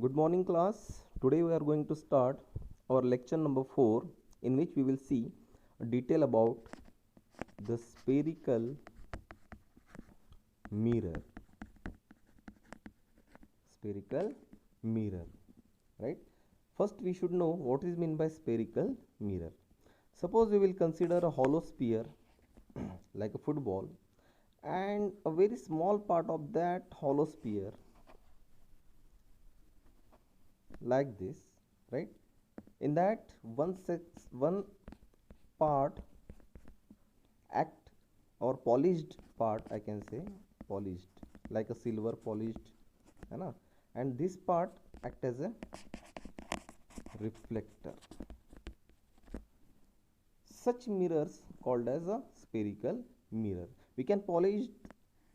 Good morning, class. Today we are going to start our lecture number 4, in which we will see a detail about the spherical mirror. Spherical mirror, right? First, we should know what is meant by spherical mirror. Suppose we will consider a hollow sphere like a football, and a very small part of that hollow sphere like this, right? In that one part act or polished part, I can say polished like a silver polished, है ना, and this part act as a reflector. Such mirrors called as a spherical mirror. We can polish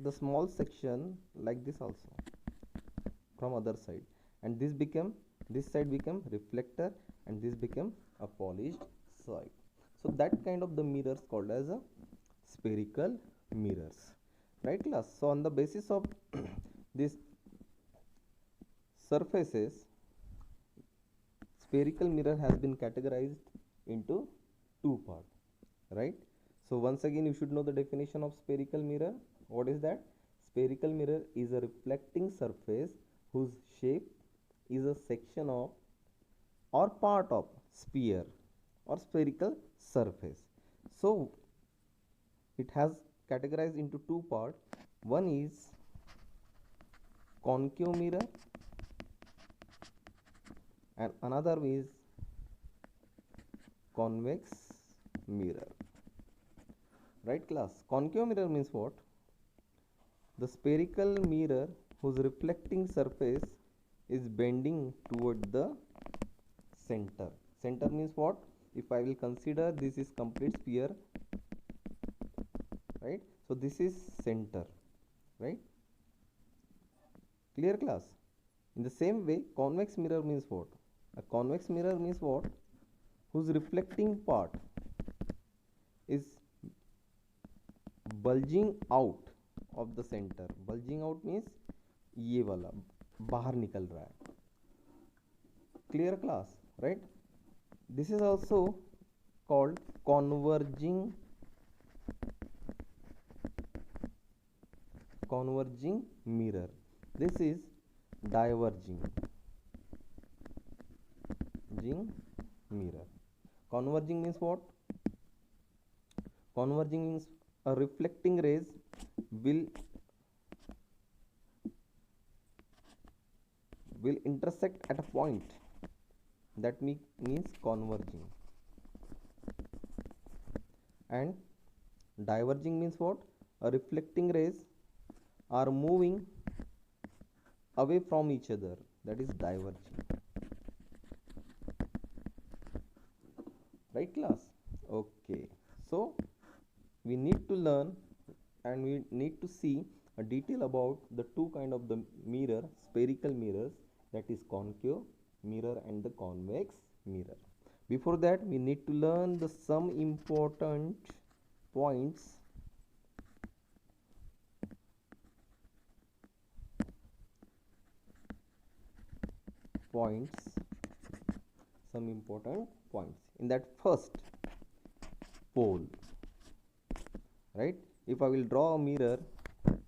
the small section like this also from other side, and this side become reflector, and this become a polished side. So that kind of the mirrors called as a spherical mirrors, right class? So on the basis of these surfaces, spherical mirror has been categorized into two parts, right? So once again you should know the definition of spherical mirror. What is that? Spherical mirror is a reflecting surface whose shape is a section of or part of sphere or spherical surface. So it has categorized into two parts. One is concave mirror and another is convex mirror, right class? Concave mirror means what? The spherical mirror whose reflecting surface is bending toward the center. Center means what? If I will consider this is complete sphere, right? So this is center, right? Clear class? In the same way, convex mirror means what? A convex mirror means what? Whose reflecting part is bulging out of the center. Bulging out means ये वाला बाहर निकल रहा है. Clear class, right? This is also called converging mirror. This is diverging mirror. Converging means what? Converging means a reflecting rays will intersect at a point. That means converging. And diverging means what? A reflecting rays are moving away from each other. That is diverging. Right class? Okay. So we need to learn and we need to see a detail about the two kind of the mirror, spherical mirrors, that is concave mirror and the convex mirror. Before that, we need to learn the some important points some important points in that. First, pole, right? If I will draw a mirror, it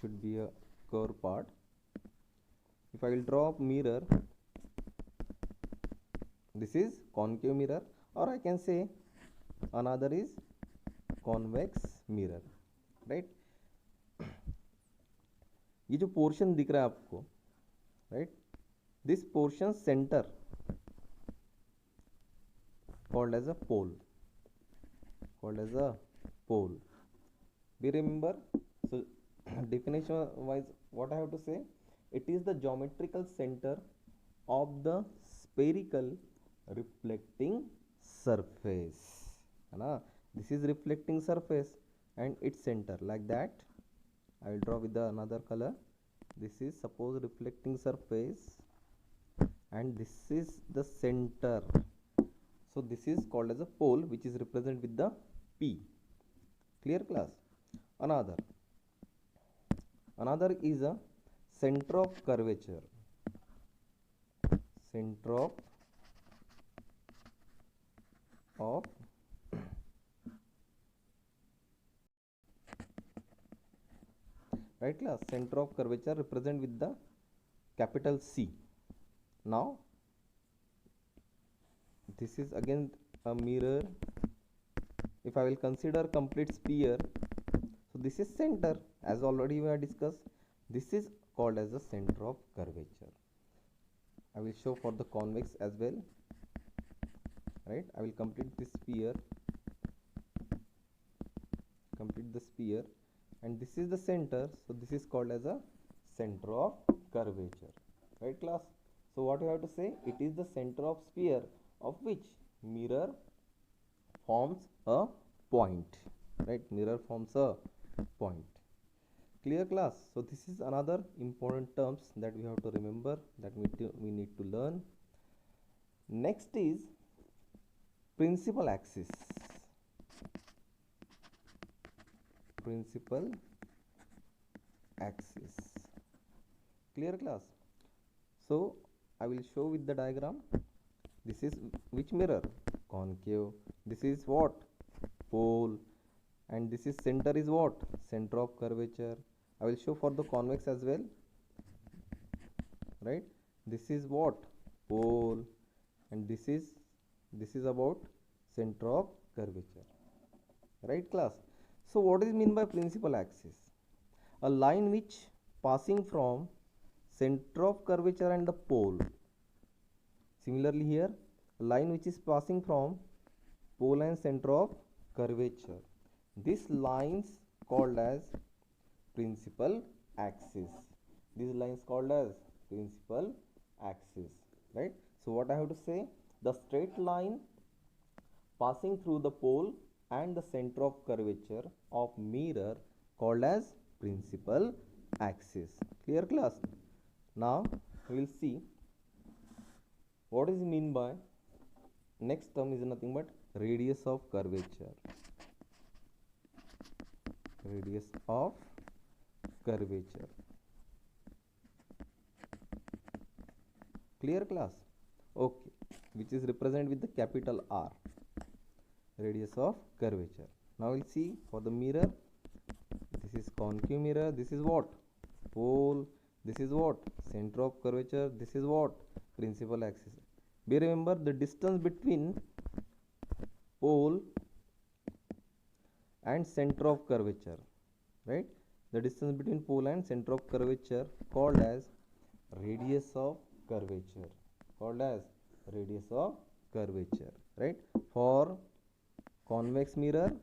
should be a curved part. If I will draw a mirror, this is concave mirror, or I can say another is convex mirror, right? ये जो portion दिख रहा है आपको, right? This portion center called as a pole. We remember, so definition wise what I have to say, it is the geometrical center of the spherical reflecting surface, है ना? This is reflecting surface and its center like that. I will draw with the another color. This is suppose reflecting surface and this is the center. So this is called as a pole, which is represented with the P. Clear class? Another is a center of curvature, center of right class, center of curvature represent with the capital C. Now this is again a mirror. If I will consider complete sphere, so this is center, as already we have discussed. This is called as the center of curvature. I will show for the convex as well, right? I will complete this sphere, complete the sphere, and this is the center, so this is called as a center of curvature, right class? So what you have to say, it is the center of sphere of which mirror forms a point, right? Mirror forms a point. Clear class? So this is another important terms that we have to remember, that we need to learn. Next is principal axis. Principal axis. Clear class? So I will show with the diagram. This is which mirror? Concave. This is what? Pole. And this is center is what? Center of curvature. I will show for the convex as well, right? This is what? Pole. And this is about center of curvature, right class? So what is mean by principal axis? A line which passing from center of curvature and the pole. Similarly here, a line which is passing from pole and center of curvature. This lines called as principal axis. This line is called as principal axis, right? So what I have to say, the straight line passing through the pole and the center of curvature of mirror called as principal axis. Clear class? Now we will see what is mean by next term is nothing but radius of curvature. Radius of curvature. Clear class? Okay, which is represented with the capital R. Radius of curvature. Now we'll see for the mirror. This is concave mirror. This is what? Pole. This is what? Center of curvature. This is what? Principal axis. Be remember the distance between pole and center of curvature, right? The distance between pole and center of curvature called as radius of curvature. Called as radius of curvature, right? For convex mirror,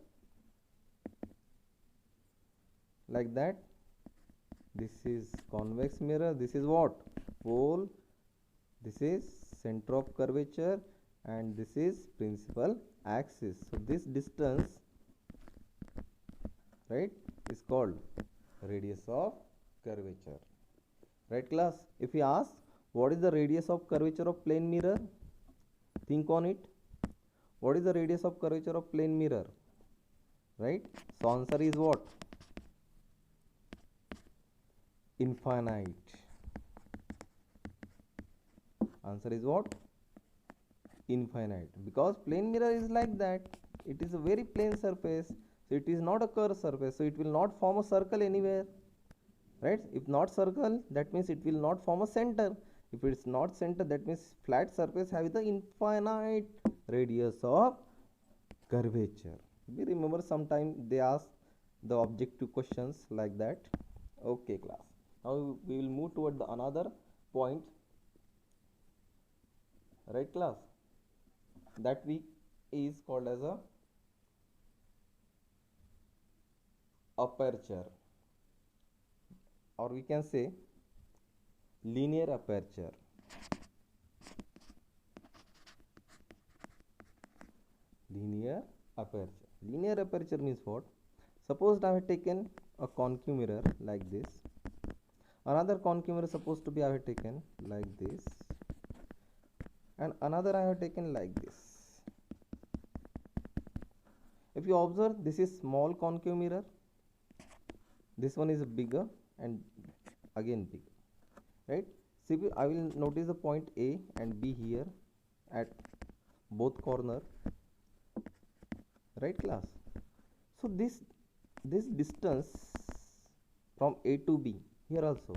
like that, this is convex mirror, this is what? Pole, this is center of curvature, and this is principal axis. So this distance, right, is called radius of curvature, right class? If we ask what is the radius of curvature of plane mirror, think on it. What is the radius of curvature of plane mirror, right? So answer is what? Infinite. Answer is what? Infinite. Because plane mirror is like that, it is a very plane surface, so it is not a curved surface, so it will not form a circle anywhere, right? If not circle, that means it will not form a center. If it's not center, that means flat surface have the infinite radius of curvature. We remember sometime they ask the objective questions like that. Okay class. Now we will move toward the another point, right class? That we is called as a aperture, or we can say linear aperture. Linear aperture. Linear aperture means what? Suppose I have taken a concave mirror like this. Another concave mirror supposed to be I have taken like this, and another I have taken like this. If you observe, this is small concave mirror. This one is bigger and again bigger. right? See, I will notice the point A and B here at both corner, right class? So this distance from A to B here also,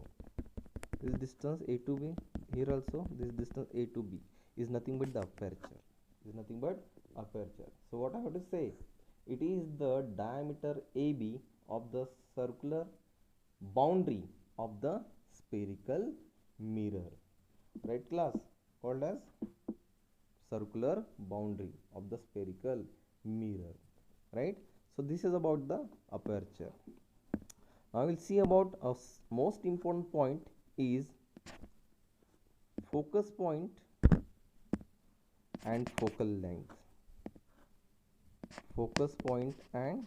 this distance A to B here also, this distance A to B is nothing but the aperture, is nothing but aperture. So what I have to say, it is the diameter AB of the circular boundary of the spherical mirror, right class, called as circular boundary of the spherical mirror, right? So this is about the aperture. Now we'll see about a most important point is focus point and focal length. Focus point and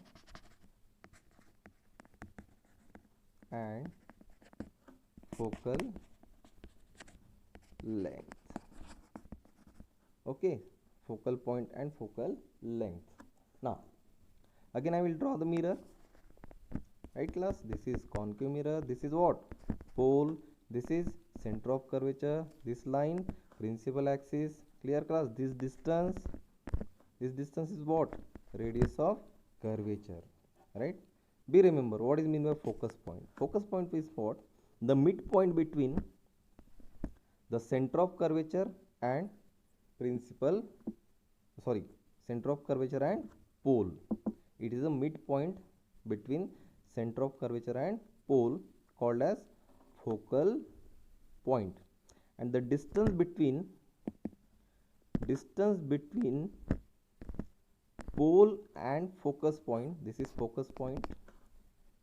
focal length. Okay, focal point and focal length. Now again I will draw the mirror, right class? This is concave mirror, this is what? Pole, this is center of curvature, this line principal axis. Clear class? This distance is what? Radius of curvature, right? Be remember what is mean by focus point. Focus point is what? The midpoint between the center of curvature and principal, sorry, center of curvature and pole. It is a midpoint between center of curvature and pole, called as focal point. And the distance between pole and focus point, this is focus point,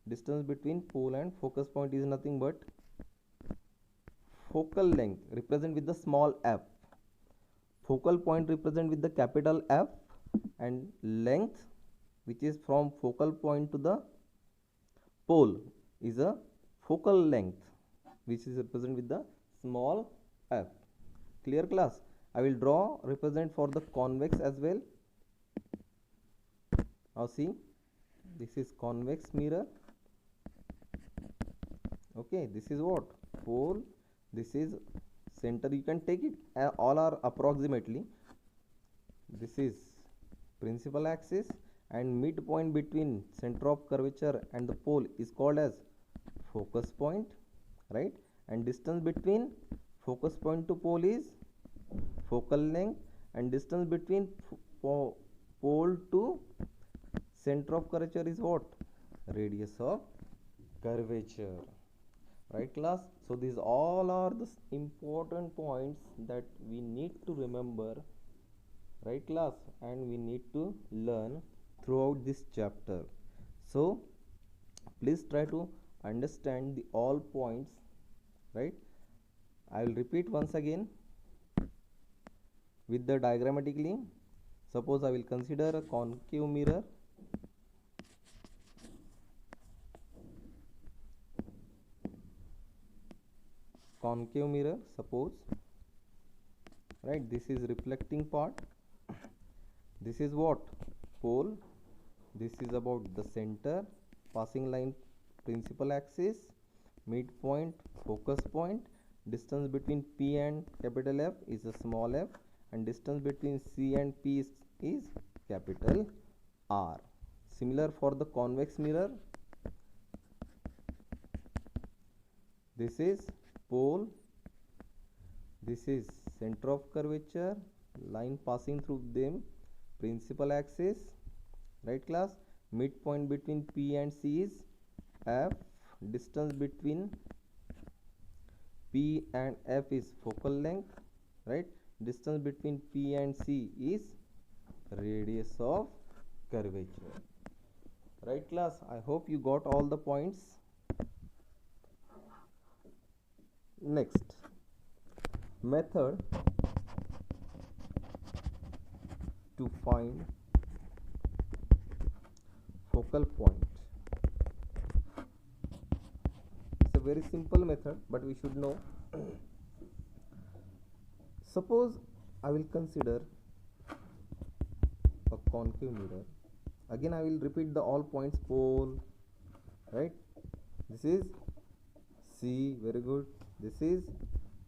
distance between pole and focus point is nothing but focal length, represent with the small f. Focal point represent with the capital F, and length, which is from focal point to the pole, is a focal length, which is represent with the small f. Clear class? I will draw represent for the convex as well. Now see, this is convex mirror. Okay, this is what? Pole. This is center. You can take it, all are approximately. This is principal axis, and midpoint between center of curvature and the pole is called as focus point, right? And distance between focus point to pole is focal length, and distance between pole to center of curvature is what? Radius of curvature, right class? So these all are the important points that we need to remember, right class, and we need to learn throughout this chapter. So please try to understand the all points, right? I will repeat once again with the diagrammatically. Suppose I will consider a concave mirror. Concave mirror, suppose, right? This is reflecting part. This is what? Pole. This is about the center, passing line principal axis, midpoint focus point, distance between P and capital F is a small f, and distance between C and P is capital R. Similar for the convex mirror. This is pole, this is center of curvature, line passing through them, principal axis, right class? Midpoint between P and C is F, distance between P and F is focal length, right? Distance between P and C is radius of curvature, right class? I hope you got all the points. Next method to find focal point. It's a very simple method, but we should know. Suppose I will consider a concave mirror. Again I will repeat the all points. Pole, right? This is C, very good. This is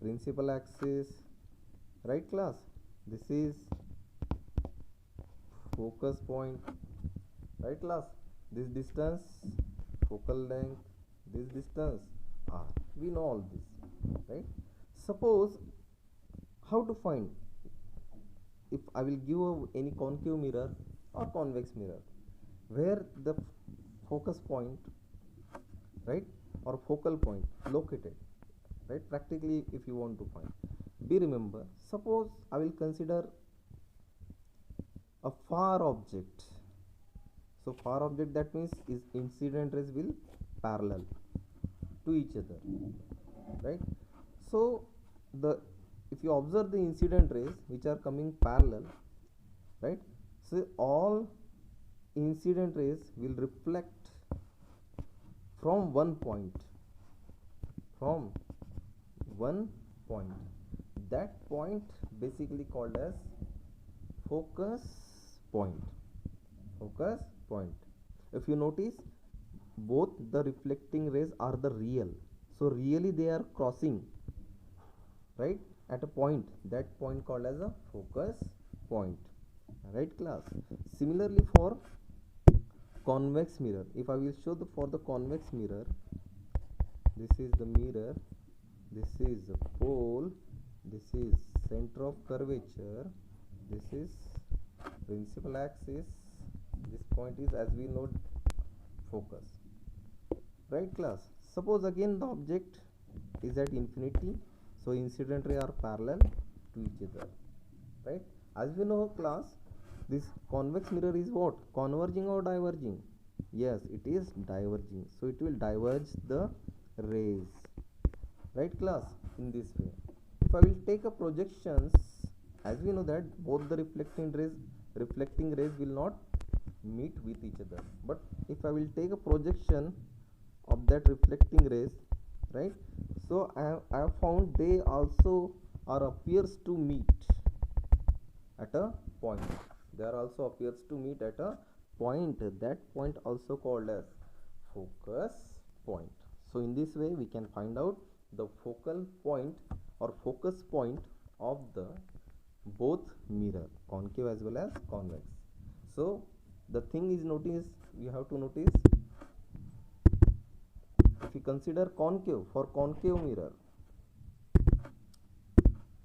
principal axis, right class? This is focus point, right class? This distance, focal length, this distance r. We know all this, right? Suppose, how to find, if I will give any concave mirror or convex mirror, where the focus point, right, or focal point located, right? Practically, if you want to find, be remember, suppose I will consider a far object. So far object, that means is incident rays will parallel to each other, right? So the, if you observe the incident rays which are coming parallel, right, so all incident rays will reflect from one point, from one point. That point basically called as focus point, focus point. If you notice, both the reflecting rays are the real, so really they are crossing, right, at a point, that point called as a focus point, right class? Similarly for convex mirror, if I will show the, for the convex mirror, this is the mirror, this is the pole, this is center of curvature, this is principal axis, this point is, as we know, focus, right class? Suppose again the object is at infinity, so incident ray are parallel to each other, right? As we know class, this convex mirror is what, converging or diverging? Yes, it is diverging, so it will diverge the rays, right class? In this way, if I will take a projections, as we know that both the reflecting rays will not meet with each other, but if I will take a projection of that reflecting rays, right, so I have found they also are appears to meet at a point, there also appears to meet at a point, that point also called as focus point. So in this way we can find out the focal point or focus point of the both mirror, concave as well as convex. So the thing is, notice, you have to notice, if you consider concave, for concave mirror,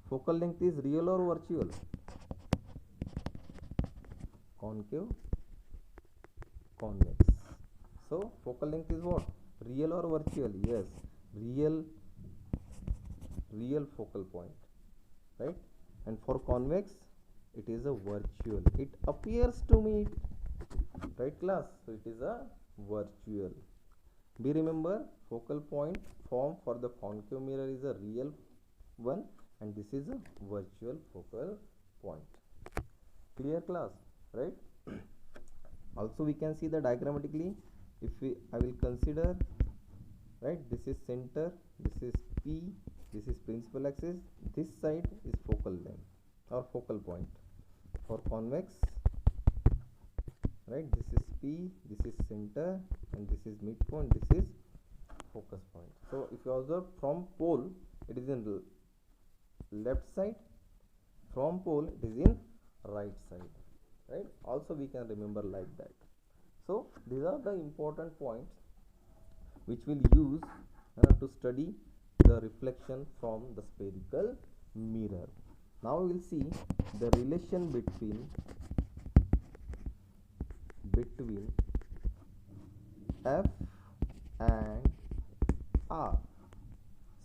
focal length is real or virtual? Concave, convex. So focal length is what, real or virtual? Yes, real focal point, right? And for convex, it is a virtual, it appears to meet, right class? So it is a virtual. Be remember, focal point form for the concave mirror is a real one, and this is a virtual focal point. Clear class, right? Also we can see the diagrammatically, if I will consider, right, this is center, this is P, this is principal axis, this side is focal length or focal point. For convex, right, this is P, this is center, and this is midpoint, this is focus point. So if you observe from pole, it is in left side, from pole it is in right side, right? Also we can remember like that. So these are the important points which we'll use to study the reflection from the spherical mirror. Now we will see the relation between F and R.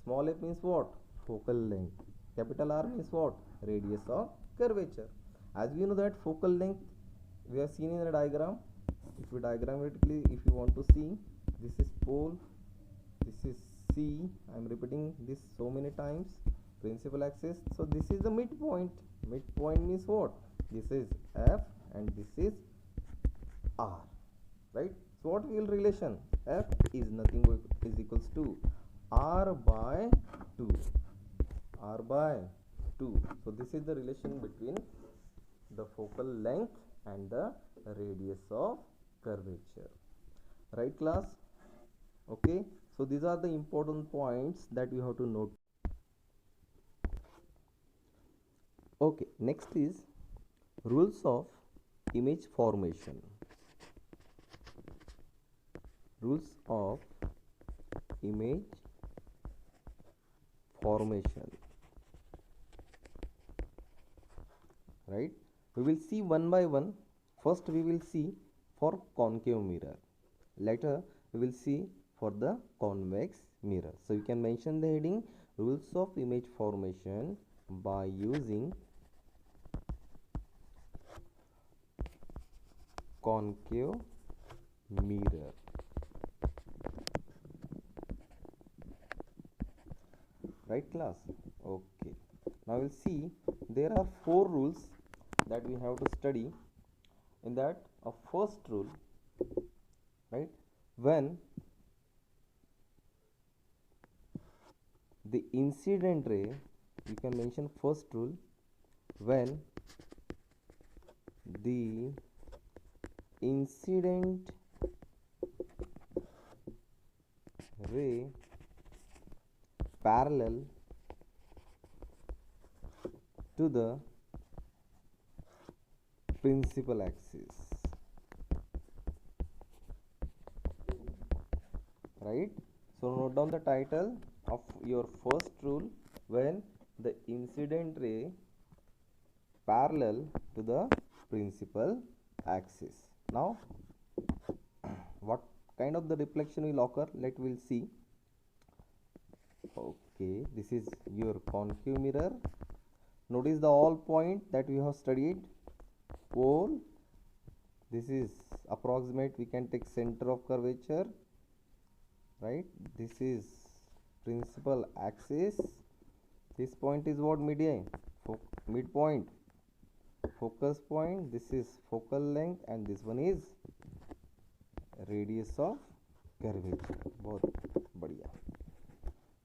Small f means what? Focal length. Capital R means what? Radius of curvature. As we know that focal length we have seen in the diagram. If you diagrammatically, if you want to see, this is pole, this is C. I am repeating this so many times. Principal axis. So this is the midpoint. Midpoint means what? This is F and this is R, right? So what will relation? F is nothing but is equals to R by 2. R by 2. So this is the relation between the focal length and the radius of curvature, right class? Okay, So these are the important points that you have to note. Okay, next is rules of image formation. Rules of image formation. Right? We will see one by one. First we will see for concave mirror. Later we will see for the convex mirror. So you can mention the heading rules of image formation by using concave mirror. Right class? Okay. Now we'll see there are 4 rules that we have to study. In that, a first rule, right, when the incident ray, you can mention first rule, when the incident ray parallel to the principal axis, right? So note down the title of your first rule, when the incident ray parallel to the principal axis. Now what kind of the reflection will occur, we'll see. Okay, this is your concave mirror. Notice the all point that we have studied. Pole, this is approximate, we can take center of curvature, right? This is principal axis. This point is what? Midpoint, focus point. This is focal length, and this one is radius of curvature. बहुत बढ़िया.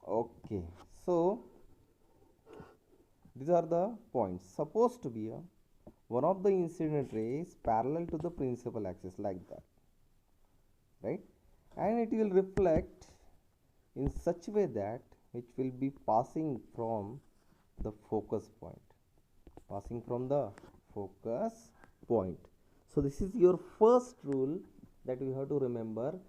Okay, so these are the points. Supposed to be one of the incident rays parallel to the principal axis, like that, right? And it will reflect in such way that which will be passing from the focus point. So this is your first rule that we have to remember.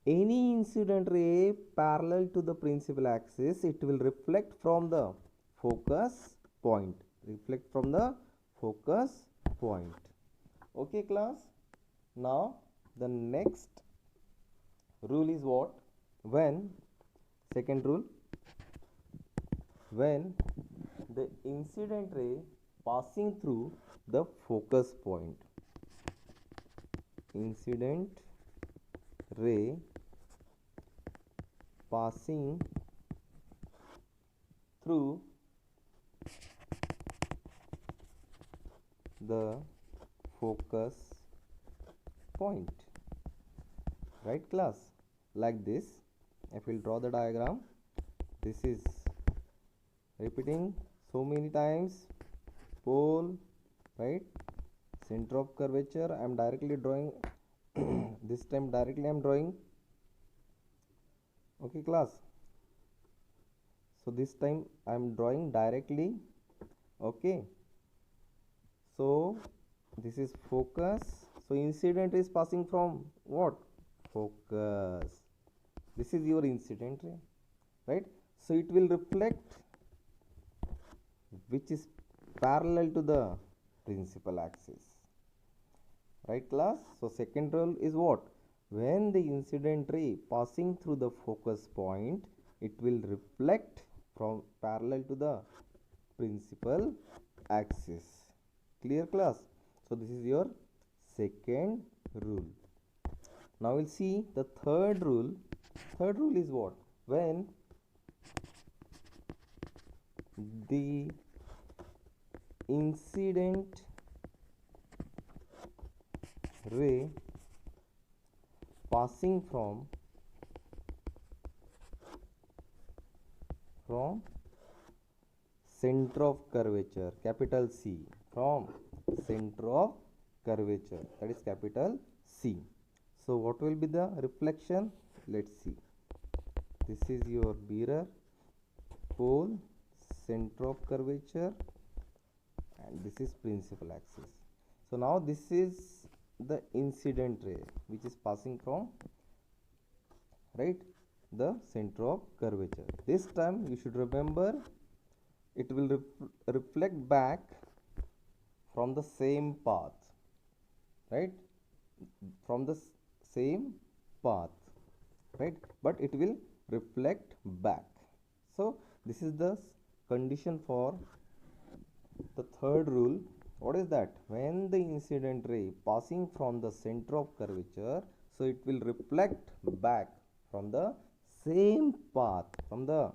Any incident ray parallel to the principal axis, it will reflect from the focus point. Okay class? Now the next rule is what? Second rule, when the incident ray passing through the focus point. Incident ray passing through the focus point, right class? Like this, if we'll draw the diagram, this is repeating so many times. Pole, right? Center of curvature, I am directly drawing. This time directly I am drawing. Okay class? So this time I am drawing directly. Okay, so this is focus. So incident is passing from what? Focus. This is your incident ray, right? So it will reflect which is parallel to the principal axis, right class? So second rule is what? When the incident ray passing through the focus point, it will reflect from parallel to the principal axis. Clear class? So this is your second rule. Now we'll see the third rule. Third rule is what? When the incident ray passing from center of curvature, capital C, from center of curvature, that is capital C. So what will be the reflection? Let's see. this is your mirror, pole, center of curvature, and this is principal axis. So now this is the incident ray which is passing from, right, the center of curvature. This time you should remember it will reflect back from the same path, right, from the same path, right, but it will reflect back. So this is the condition for the third rule. What is that? When the incident ray passing from the center of curvature, so it will reflect back from the same path, from the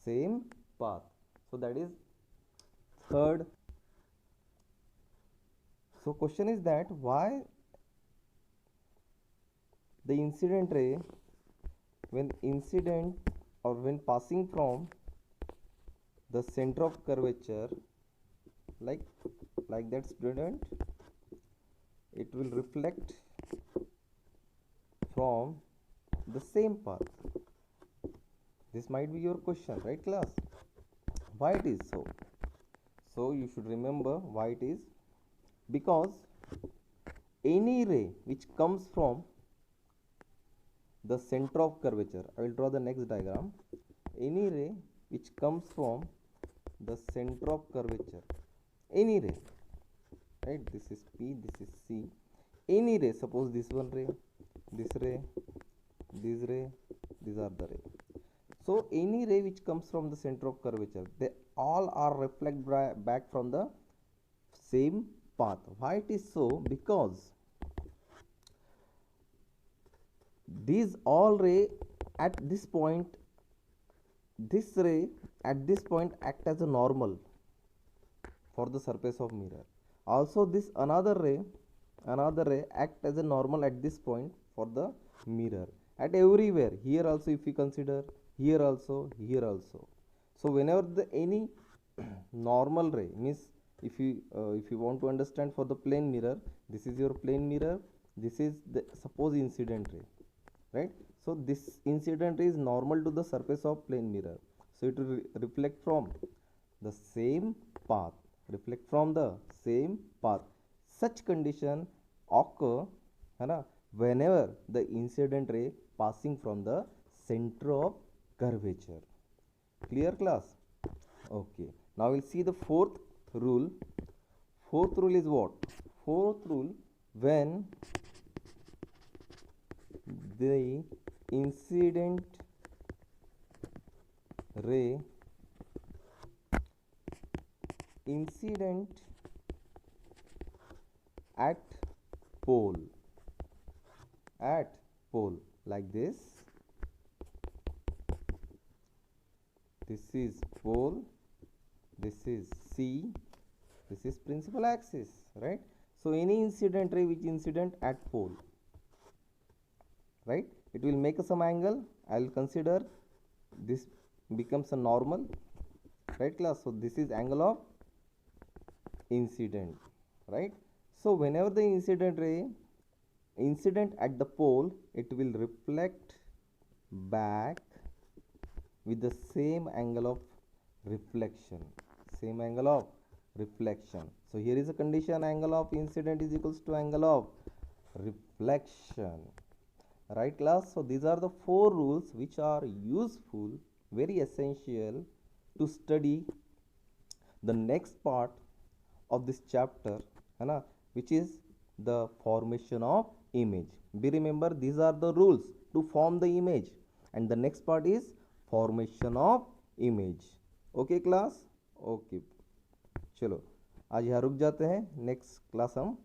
same path. So that is third. So question is that why the incident ray, when incident or when passing from the center of curvature, like that student, it will reflect from the same path. This might be your question, right class? Why it is so? So you should remember why it is. Because any ray which comes from the center of curvature, I will draw the next diagram. Any ray which comes from the center of curvature, any ray, right, this is P, this is C, any ray, suppose this one ray, this ray, this ray, these are the ray. So any ray which comes from the center of curvature, they all are reflect back from the same path. Why it is so? Because these all ray at this point, this ray at this point act as a normal for the surface of mirror. Also this another ray act as a normal at this point for the mirror. At everywhere, here also if you consider, here also, here also. So whenever the any normal ray, means if you want to understand for the plane mirror, this is your plane mirror, this is the suppose incident ray, right? So this incident ray is normal to the surface of plane mirror, so it will reflect from the same path, reflect from the same path. Such condition occur, है ना, whenever the incident ray passing from the center of curvature. Clear class? Okay, now we'll see the fourth rule. Fourth rule is what? Fourth rule, when the incident ray at pole like this, this is pole, this is C, this is principal axis, right? So any incident ray which incident at pole, right, it will make some angle. I will consider this becomes a normal, right class? So this is angle of incident, right? So whenever the incident ray incident at the pole, it will reflect back with the same angle of reflection, same angle of reflection. So here is a condition, angle of incident is equals to angle of reflection, right class? So these are the four rules which are useful, very essential to study the next part of this chapter, है ना, which is the formation of image. Be remember, these are the rules to form the image, and the next part is formation of image. Okay class? Okay, चलो आज यहाँ रुक जाते हैं, next class हम